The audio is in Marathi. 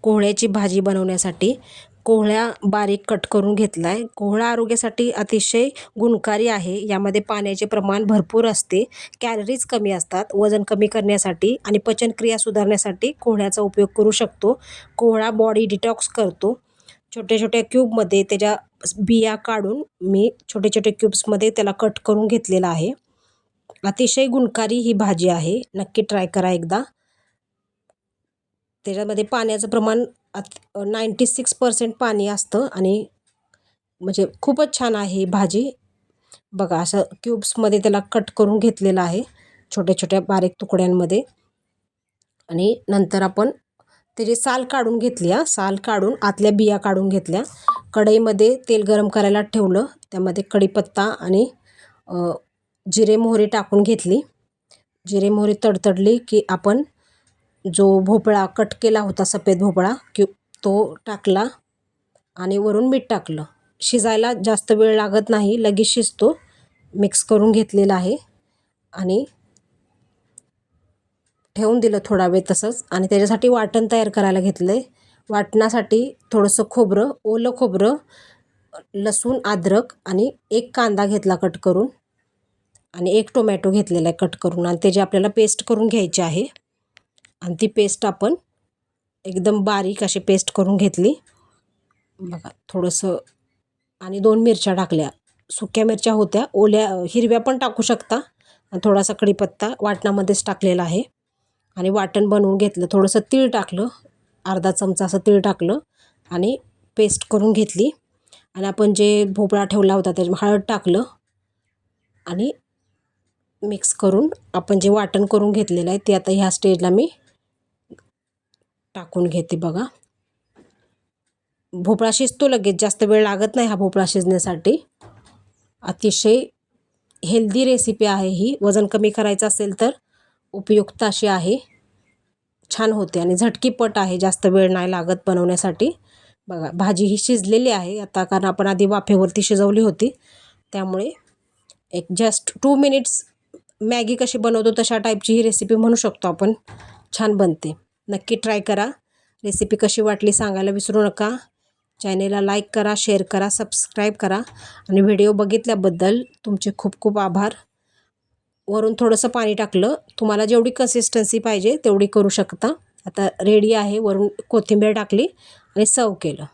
कोहळ्याची भाजी बनवण्यासाठी कोहळा बारीक कट करून घेतला आहे. कोहळा आरोग्यासाठी अतिशय गुणकारी आहे. यामध्ये पाण्याचे प्रमाण भरपूर असते, कॅलरीज कमी असतात. वजन कमी करण्यासाठी आणि पचनक्रिया सुधारण्यासाठी कोहळ्याचा उपयोग करू शकतो. कोहळा बॉडी डिटॉक्स करतो. छोट्या छोट्या क्यूबमध्ये त्याच्या बिया काढून मी छोटे छोटे क्यूब्समध्ये त्याला कट करून घेतलेला आहे. अतिशय गुणकारी ही भाजी आहे, नक्की ट्राय करा एकदा. त्याच्यामध्ये पाण्याचं प्रमाण 96% पाणी असतं आणि म्हणजे खूपच छान आहे ही भाजी. बघा असं क्यूब्समध्ये त्याला कट करून घेतलेलं आहे, छोट्या छोट्या बारीक तुकड्यांमध्ये. आणि नंतर आपण त्याची साल काढून घेतली. साल काढून आतल्या बिया काढून घेतल्या. कढईमध्ये तेल गरम करायला ठेवलं, त्यामध्ये कढीपत्ता आणि जिरे मोहरी टाकून घेतली. जिरे मोहरी तडतडली की आपण जो भोपळा कट केला होता, सफेद भोपळा तो टाकला आणि वरून मीठ टाकलं. शिजायला जास्त वेळ लागत नाही, लगेच शिजतो. मिक्स करून घेतलेला आहे आणि ठेवून दिलं थोडा वेळ तसंच. आणि त्याच्यासाठी वाटण तयार करायला घेतलं आहे. वाटणासाठी थोडंसं खोबरं, ओलं खोबरं, लसूण, अद्रक आणि एक कांदा घेतला कट करून आणि एक टोमॅटो घेतलेला आहे कट करून, आणि त्याची आपल्याला पेस्ट करून घ्यायची आहे. आणि ती पेस्ट आपण एकदम बारीक अशी पेस्ट करून घेतली. बघा थोडंसं. आणि 2 मिरच्या टाकल्या, सुक्या मिरच्या होत्या, ओल्या हिरव्या पण टाकू शकता. आणि थोडासा कढीपत्ता वाटणामध्येच टाकलेला आहे. आणि वाटण बनवून घेतलं. थोडंसं तीळ टाकलं, अर्धा चमचा असं तीळ टाकलं आणि पेस्ट करून घेतली. आणि आपण जे भोपळा ठेवला होता त्याच्यात हळद टाकलं आणि मिक्स करून आपण जे वाटण करून घेतलेलं आहे ते आता ह्या स्टेजला मी टाकून घेते. बघा भोपळा शिजतो लगेच, जास्त वेळ लागत नाही हा भोपळा शिजण्यासाठी. अतिशय हेल्दी रेसिपी आहे ही. वजन कमी करायचं असेल तर उपयुक्त अशी आहे, छान होते आणि झटकीपट आहे, जास्त वेळ नाही लागत बनवण्यासाठी. बघा भाजी ही शिजलेली आहे आता, कारण आपण आधी वाफेवरती शिजवली होती. त्यामुळे एक जस्ट 2 मिनिट्स मॅगी कशी बनवतो तशा टाईपची ही रेसिपी म्हणू शकतो आपण. छान बनते, नक्की ट्राय करा. रेसिपी कशी वाटली सांगायला विसरू नका. चॅनेलला लाईक करा, शेअर करा, सबस्क्राईब करा. आणि व्हिडिओ बघितल्याबद्दल तुमचे खूप खूप आभार. वरून थोडंसं पाणी टाकलं, तुम्हाला जेवढी कन्सिस्टन्सी पाहिजे तेवढी करू शकता. आता रेडी आहे. वरून कोथिंबीर टाकली आणि सर्व केलं.